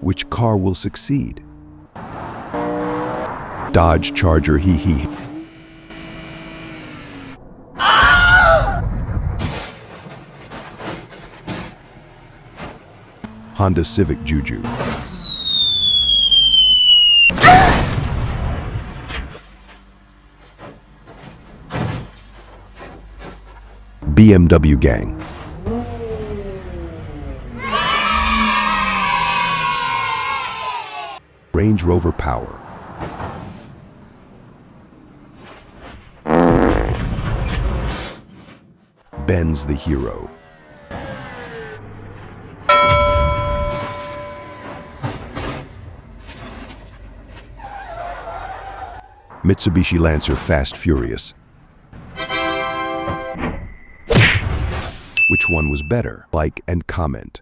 Which car will succeed? Dodge Charger hee hee. Honda Civic Juju. BMW Gang. Range Rover Power. Benz the Hero. Mitsubishi Lancer Fast Furious. Which one was better? Like and comment.